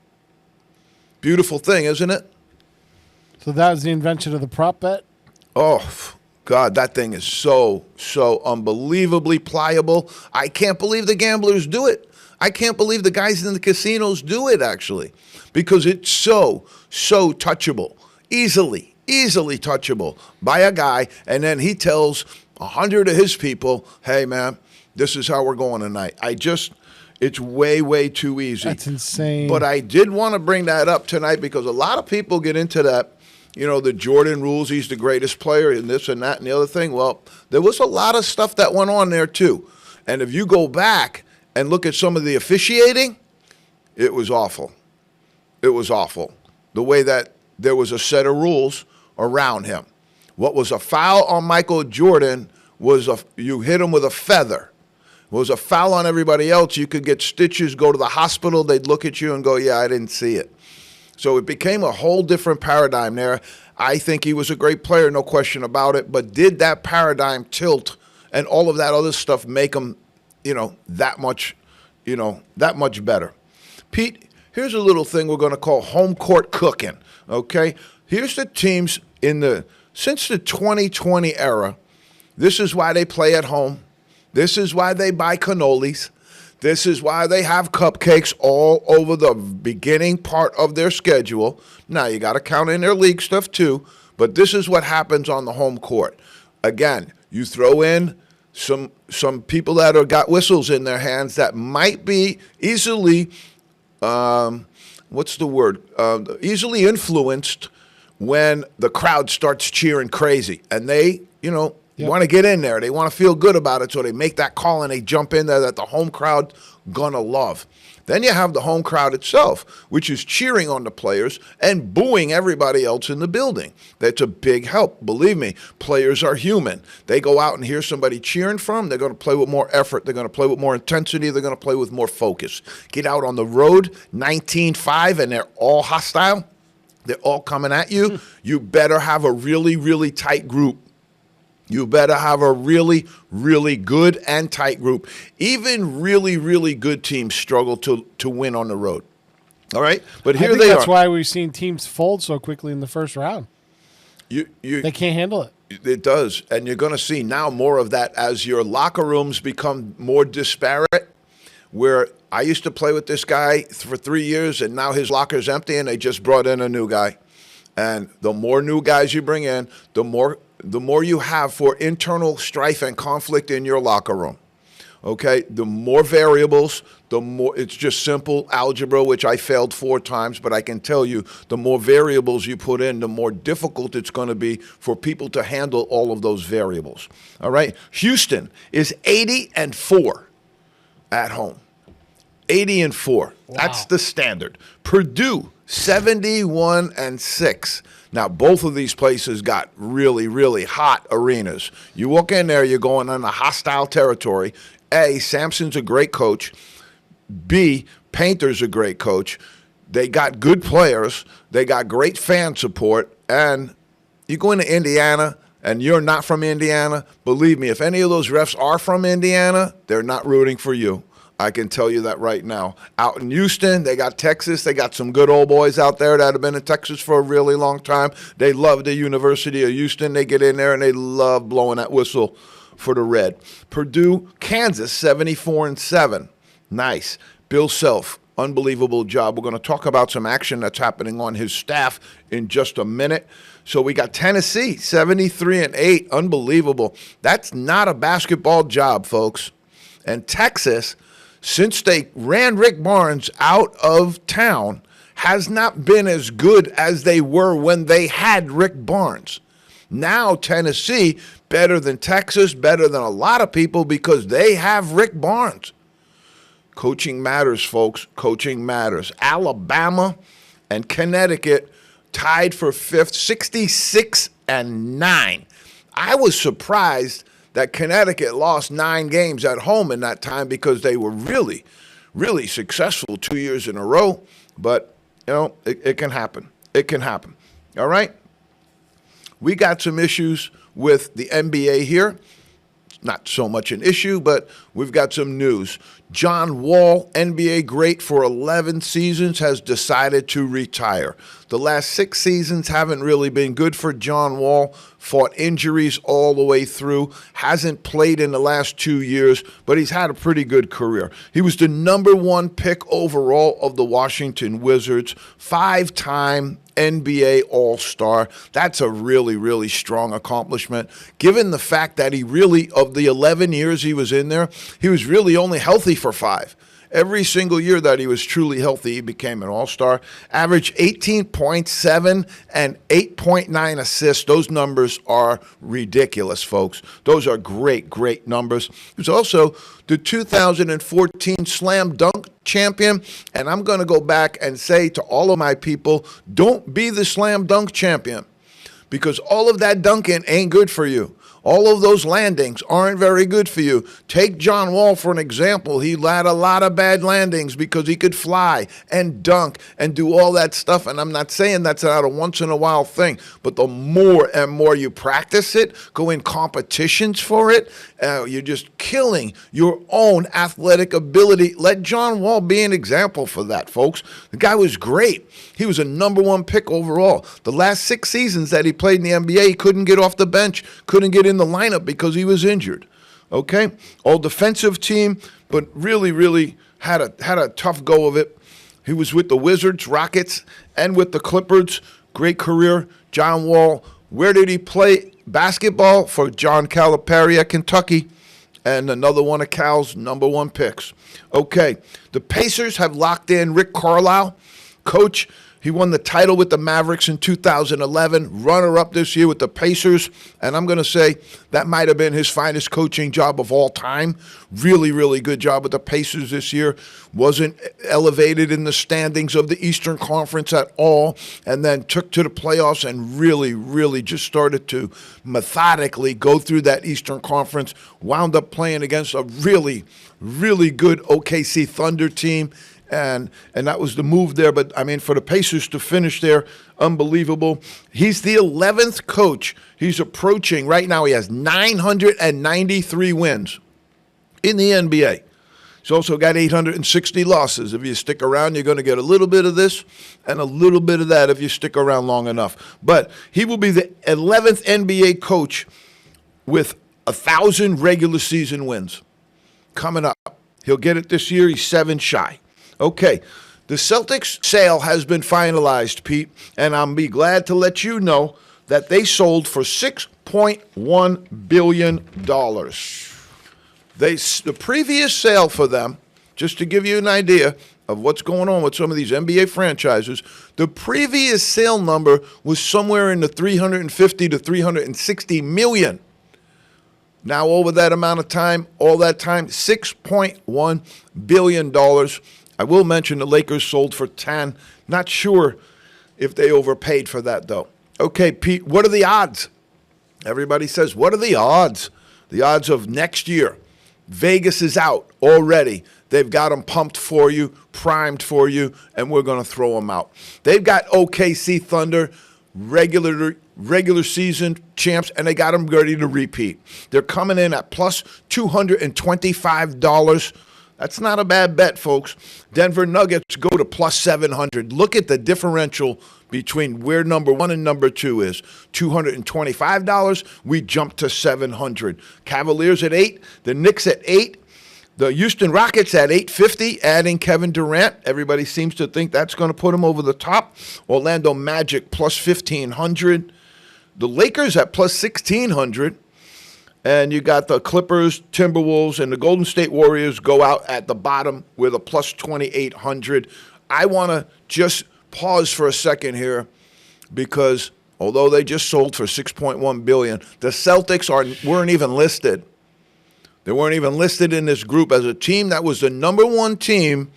Beautiful thing, isn't it? So that was the invention of the prop bet? Oh, God, that thing is so unbelievably pliable. I can't believe the gamblers do it. I can't believe the guys in the casinos do it, actually, because it's so touchable, easily touchable by a guy, and then he tells 100 of his people, hey, man, this is how we're going tonight. It's way too easy. That's insane. But I did want to bring that up tonight because a lot of people get into that, the Jordan rules, he's the greatest player and this and that and the other thing. Well, there was a lot of stuff that went on there too. And if you go back and look at some of the officiating, it was awful. It was awful. The way that there was a set of rules around him. What was a foul on Michael Jordan was you hit him with a feather. What was a foul on everybody else, you could get stitches, go to the hospital, they'd look at you and go, yeah, I didn't see it. So it became a whole different paradigm there. I think he was a great player, no question about it, but did that paradigm tilt and all of that other stuff make him, that much better? Pete, here's a little thing we're going to call home court cooking, okay? Here's the teams since the 2020 era. This is why they play at home. This is why they buy cannolis. This is why they have cupcakes all over the beginning part of their schedule. Now, you got to count in their league stuff too, but this is what happens on the home court. Again, you throw in some people that have got whistles in their hands that might be easily, easily influenced when the crowd starts cheering crazy. And they, want to get in there. They want to feel good about it, so they make that call and they jump in there that the home crowd gonna love. Then you have the home crowd itself, which is cheering on the players and booing everybody else in the building. That's a big help. Believe me, players are human. They go out and hear somebody cheering for them, they're going to play with more effort. They're going to play with more intensity. They're going to play with more focus. Get out on the road, 19-5, and they're all hostile. They're all coming at you. You better have a really, really tight group. You better have a really, really good and tight group. Even really, really good teams struggle to win on the road. All right? But here they are. That's why we've seen teams fold so quickly in the first round. They can't handle it. It does. And you're going to see now more of that as your locker rooms become more disparate, where I used to play with this guy for 3 years, and now his locker's empty, and they just brought in a new guy. And the more new guys you bring in, the more the more you have for internal strife and conflict in your locker room. Okay, the more variables, the more, it's just simple algebra, which I failed 4 times, but I can tell you the more variables you put in, the more difficult it's going to be for people to handle all of those variables. All right, Houston is 80-4 at home. 80-4. Wow. That's the standard. Purdue, 71-6. Now, both of these places got really, really hot arenas. You walk in there, you're going on a hostile territory. A, Sampson's a great coach. B, Painter's a great coach. They got good players. They got great fan support. And you go into Indiana and you're not from Indiana, believe me, if any of those refs are from Indiana, they're not rooting for you. I can tell you that right now. Out in Houston, they got Texas. They got some good old boys out there that have been in Texas for a really long time. They love the University of Houston. They get in there and they love blowing that whistle for the Red. Purdue, Kansas, 74-7. Nice. Bill Self, unbelievable job. We're going to talk about some action that's happening on his staff in just a minute. So we got Tennessee, 73-8. Unbelievable. That's not a basketball job, folks. And Texas, since they ran Rick Barnes out of town, has not been as good as they were when they had Rick Barnes. Now Tennessee, better than Texas, better than a lot of people because they have Rick Barnes. Coaching matters, folks. Coaching matters. Alabama and Connecticut tied for 5th, 66-9. I was surprised that Connecticut lost 9 games at home in that time because they were really, really successful 2 years in a row. But, you know, it can happen. It can happen. All right? We got some issues with the NBA here. Not so much an issue, but we've got some news. John Wall, NBA great for 11 seasons, has decided to retire. The last 6 seasons haven't really been good for John Wall. Fought injuries all the way through. Hasn't played in the last 2 years, but he's had a pretty good career. He was the #1 pick overall of the Washington Wizards. 5-time NBA All-Star. That's a really, really strong accomplishment. Given the fact that he really, of the 11 years he was in there, he was really only healthy for 5. Every single year that he was truly healthy, he became an All-Star. Averaged 18.7 and 8.9 assists. Those numbers are ridiculous, folks. Those are great, great numbers. He was also the 2014 Slam Dunk champion. And I'm going to go back and say to all of my people, don't be the Slam Dunk champion because all of that dunking ain't good for you. All of those landings aren't very good for you. Take John Wall for an example. He had a lot of bad landings because he could fly and dunk and do all that stuff. And I'm not saying that's not a once-in-a-while thing, but the more and more you practice it, go in competitions for it, you're just killing your own athletic ability. Let John Wall be an example for that, folks. The guy was great. He was a #1 pick overall. The last 6 seasons that he played in the NBA, he couldn't get off the bench, couldn't get in the lineup because he was injured. Okay? All defensive team, but really, really had a tough go of it. He was with the Wizards, Rockets, and with the Clippers. Great career. John Wall, where did he play basketball? For John Calipari at Kentucky, and another one of Cal's #1 picks. Okay, the Pacers have locked in Rick Carlisle. Coach, he won the title with the Mavericks in 2011, runner-up this year with the Pacers, and I'm going to say that might have been his finest coaching job of all time. Really, really good job with the Pacers this year. Wasn't elevated in the standings of the Eastern Conference at all, and then took to the playoffs and really, really just started to methodically go through that Eastern Conference, wound up playing against a really, really good OKC Thunder team. And that was the move there. But, I mean, for the Pacers to finish there, unbelievable. He's the 11th coach. He's approaching, right now he has 993 wins in the NBA. He's also got 860 losses. If you stick around, you're going to get a little bit of this and a little bit of that if you stick around long enough. But he will be the 11th NBA coach with 1,000 regular season wins coming up. He'll get it this year. He's 7 shy. Okay, the Celtics sale has been finalized, Pete, and I'll be glad to let you know that they sold for $6 $6.1 billion. The previous sale for them, just to give you an idea of what's going on with some of these NBA franchises, the previous sale number was somewhere in the 350 to 360 million. Now, over that amount of time, all that time, $6.1 billion. I will mention the Lakers sold for 10. Not sure if they overpaid for that, though. Okay, Pete, what are the odds? Everybody says, what are the odds? The odds of next year. Vegas is out already. They've got them pumped for you, primed for you, and we're going to throw them out. They've got OKC Thunder, regular season champs, and they got them ready to repeat. They're coming in at plus $225. That's not a bad bet, folks. Denver Nuggets go to plus 700. Look at the differential between where number 1 and number 2 is. $225, we jump to 700. Cavaliers at 8, the Knicks at 8, the Houston Rockets at 850, adding Kevin Durant. Everybody seems to think that's going to put them over the top. Orlando Magic plus 1,500. The Lakers at plus 1,600. And you got the Clippers, Timberwolves, and the Golden State Warriors go out at the bottom with a plus 2,800. I want to just pause for a second here because although they just sold for $6.1 billion, the Celtics weren't even listed. They weren't even listed in this group as a team that was the number 1 team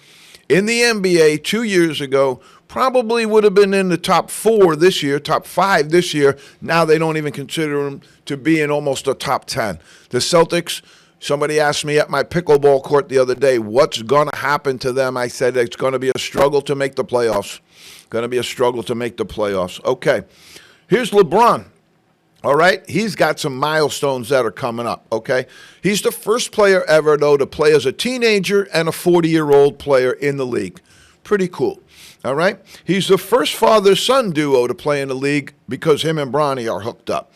in the NBA 2 years ago. Probably would have been in the top 4 this year, top 5 this year. Now they don't even consider them to be in almost the top 10. The Celtics, somebody asked me at my pickleball court the other day, what's going to happen to them? I said it's going to be a struggle to make the playoffs. Going to be a struggle to make the playoffs. Okay, here's LeBron. All right, he's got some milestones that are coming up, okay? He's the first player ever, though, to play as a teenager and a 40-year-old player in the league. Pretty cool, all right? He's the first father-son duo to play in the league because him and Bronny are hooked up.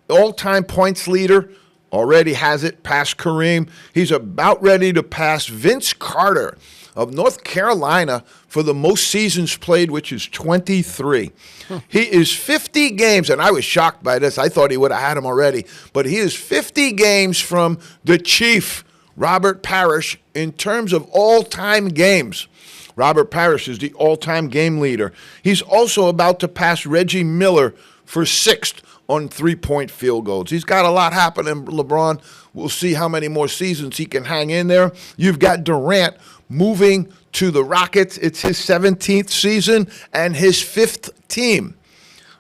All-time points leader, already has it, past Kareem. He's about ready to pass Vince Carter of North Carolina for the most seasons played, which is 23. He is 50 games, and I was shocked by this. I thought he would have had him already. But he is 50 games from the chief, Robert Parrish, in terms of all-time games. Robert Parrish is the all-time game leader. He's also about to pass Reggie Miller for 6th on three-point field goals. He's got a lot happening, LeBron. We'll see how many more seasons he can hang in there. You've got Durant moving to the Rockets. It's his 17th season and his 5th team.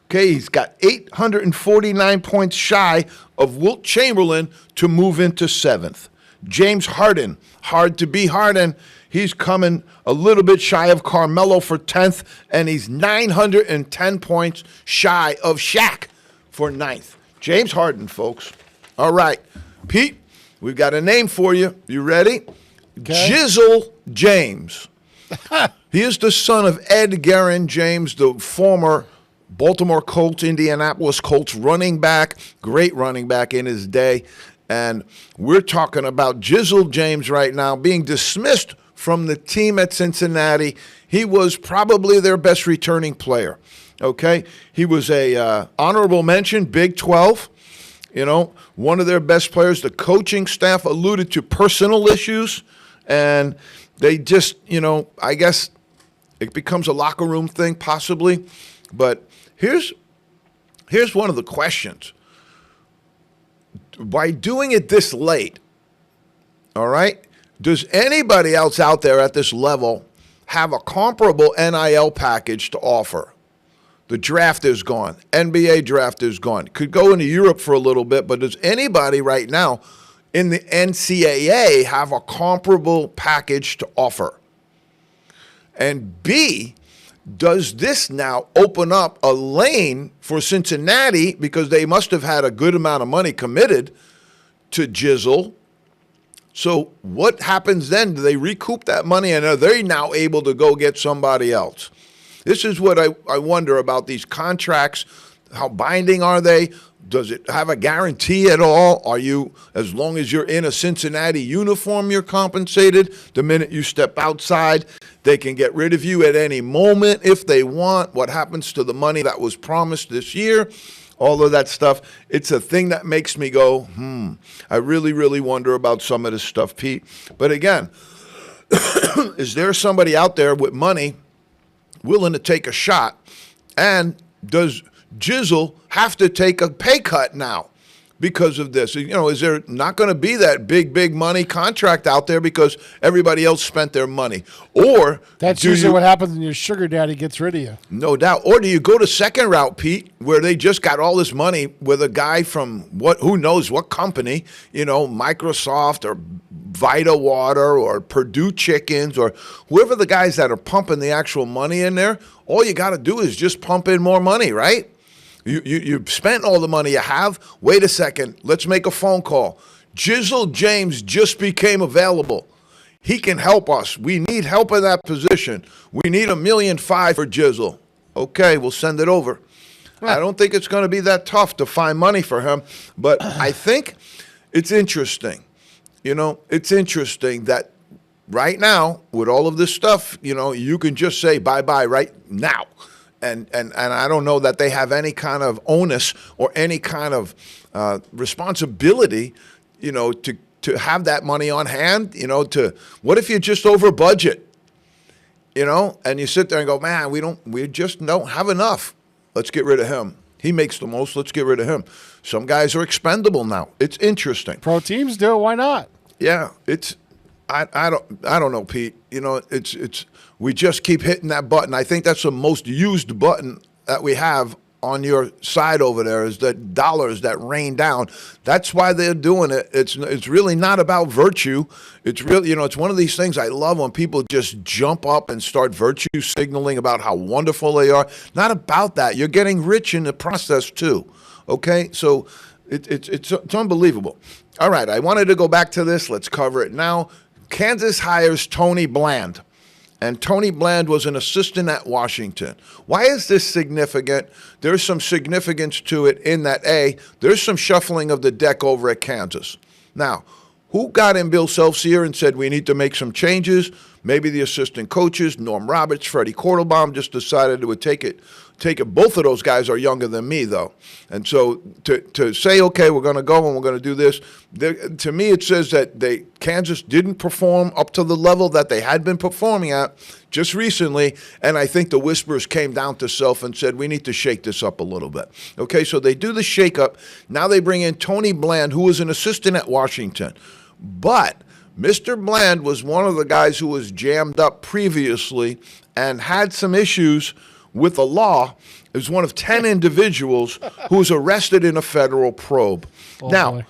Okay, he's got 849 points shy of Wilt Chamberlain to move into 7th. James Harden, hard to be Harden. He's coming a little bit shy of Carmelo for 10th, and he's 910 points shy of Shaq for 9th. James Harden, folks. All right, Pete, we've got a name for you. You ready? Okay. Jizzle James. He is the son of Ed Guerin James, the former Baltimore Colts, Indianapolis Colts running back, great running back in his day. And we're talking about Jizzle James right now being dismissed from the team at Cincinnati. He was probably their best returning player. Okay? He was a honorable mention, Big 12. You know, one of their best players. The coaching staff alluded to personal issues, and they just, you know, I guess it becomes a locker room thing possibly. But here's one of the questions. By doing it this late, all right, does anybody else out there at this level have a comparable NIL package to offer? The draft is gone. NBA draft is gone. Could go into Europe for a little bit, but does anybody right now in the NCAA have a comparable package to offer? And B, does this now open up a lane for Cincinnati, because they must have had a good amount of money committed to Jizzle? So what happens then? Do they recoup that money, and are they now able to go get somebody else? This is what I wonder about these contracts. How binding are they? Does it have a guarantee at all? Are you, as long as you're in a Cincinnati uniform, you're compensated? The minute you step outside, they can get rid of you at any moment if they want. What happens to the money that was promised this year? all of that stuff. It's a thing that makes me go, I really, really wonder about some of this stuff, Pete. But again, is there somebody out there with money willing to take a shot? And does Jizzle have to take a pay cut now because of this? You know, is there not going to be that big money contract out there because everybody else spent their money? Or That's usually what happens when your sugar daddy gets rid of you. No doubt. Or do you go to second route, Pete, where they just got all this money with a guy from who knows what company, you know, Microsoft or Vita Water or Purdue Chickens or whoever the guys that are pumping the actual money in there? All you got to do is just pump in more money, right? You spent all the money you have. Wait a second. Let's make a phone call. Jizzle James just became available. He can help us. We need help in that position. We need $1.5 million for Jizzle. Okay, we'll send it over. I don't think it's going to be that tough to find money for him, but I think it's interesting. You know, it's interesting that right now, with all of this stuff, you know, you can just say bye-bye right now. And I don't know that they have any kind of onus or any kind of responsibility, you know, to have that money on hand, you know, what if you're just over budget, you know, and you sit there and go, man, we just don't have enough. Let's get rid of him. He makes the most. Let's get rid of him. Some guys are expendable now. It's interesting. Pro teams do it. Why not? Yeah, I don't know, Pete. You know, we just keep hitting that button. I think that's the most used button that we have on your side over there is the dollars that rain down. That's why they're doing it. It's really not about virtue. It's really, you know, it's one of these things I love when people just jump up and start virtue signaling about how wonderful they are. Not about that. You're getting rich in the process too. Okay, so it's unbelievable. All right, I wanted to go back to this. Let's cover it now. Kansas hires Tony Bland. And Tony Bland was an assistant at Washington. Why is this significant? There's some significance to it in that, A, there's some shuffling of the deck over at Kansas. Now, who got in Bill Self's ear and said we need to make some changes? Maybe the assistant coaches, Norm Roberts, Freddie Kortelbaum, just decided it would take it. Both of those guys are younger than me, though. And so to say, okay, we're going to go and we're going to do this, to me it says that Kansas didn't perform up to the level that they had been performing at just recently, and I think the whispers came down to Self and said, we need to shake this up a little bit. Okay, so they do the shake-up. Now they bring in Tony Bland, who was an assistant at Washington. But Mr. Bland was one of the guys who was jammed up previously and had some issues with the law. Is one of 10 individuals who was arrested in a federal probe. Now, he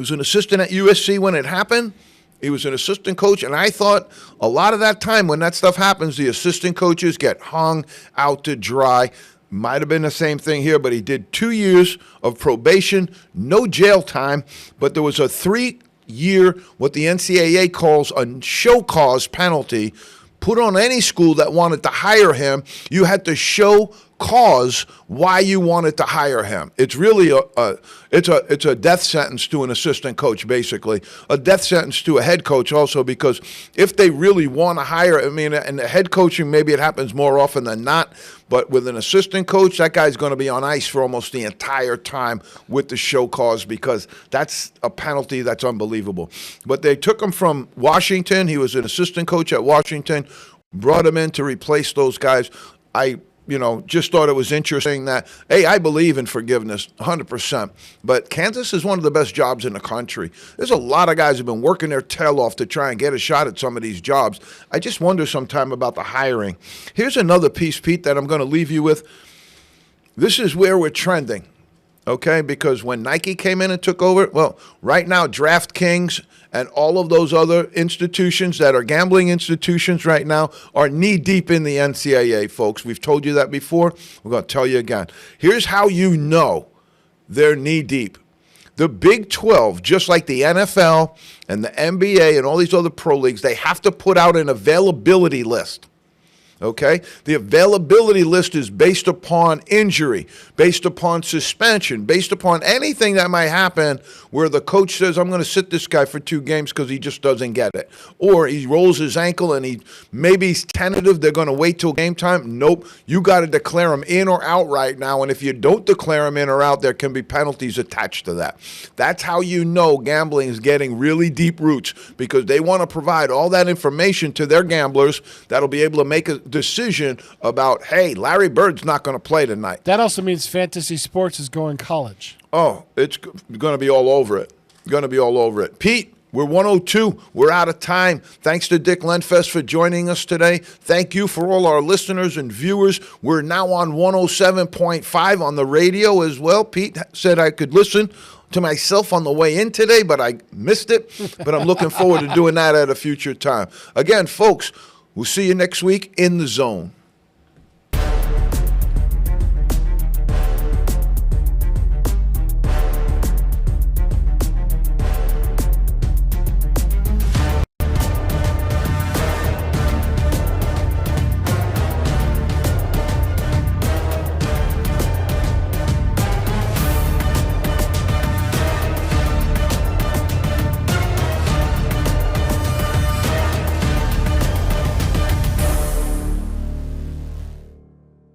was an assistant at USC when it happened. He was an assistant coach, and I thought a lot of that time when that stuff happens, the assistant coaches get hung out to dry. Might have been the same thing here, but he did 2 years of probation, no jail time, but there was a 3-year, what the NCAA calls a show cause penalty, put on any school that wanted to hire him. You had to show cause why you wanted to hire him. It's really it's a death sentence to an assistant coach, basically. A death sentence to a head coach also, because if they really want to hire, I mean, and the head coaching, maybe it happens more often than not, but with an assistant coach, that guy's going to be on ice for almost the entire time with the show cause, because that's a penalty that's unbelievable. But they took him from Washington. He was an assistant coach at Washington, brought him in to replace those guys. I just thought it was interesting that, hey, I believe in forgiveness 100%, but Kansas is one of the best jobs in the country. There's a lot of guys who have been working their tail off to try and get a shot at some of these jobs. I just wonder sometime about the hiring. Here's another piece, Pete, that I'm going to leave you with. This is where we're trending, okay? Because when Nike came in and took over, well, right now, DraftKings and all of those other institutions that are gambling institutions right now are knee-deep in the NCAA, folks. We've told you that before. We're going to tell you again. Here's how you know they're knee-deep. The Big 12, just like the NFL and the NBA and all these other pro leagues, they have to put out an availability list. Okay? The availability list is based upon injury, based upon suspension, based upon anything that might happen where the coach says, I'm going to sit this guy for 2 games because he just doesn't get it. Or he rolls his ankle and maybe he's tentative, they're going to wait till game time. Nope. You got to declare him in or out right now. And if you don't declare him in or out, there can be penalties attached to that. That's how you know gambling is getting really deep roots, because they want to provide all that information to their gamblers that'll be able to make a decision about, hey, Larry Bird's not going to play tonight. That also means fantasy sports is going college. Oh, it's going to be all over it. Going to be all over it. Pete, we're 102. We're out of time. Thanks to Dick Lenfest for joining us today. Thank you for all our listeners and viewers. We're now on 107.5 on the radio as well. Pete said I could listen to myself on the way in today, but I missed it. But I'm looking forward to doing that at a future time. Again, folks, we'll see you next week in the zone.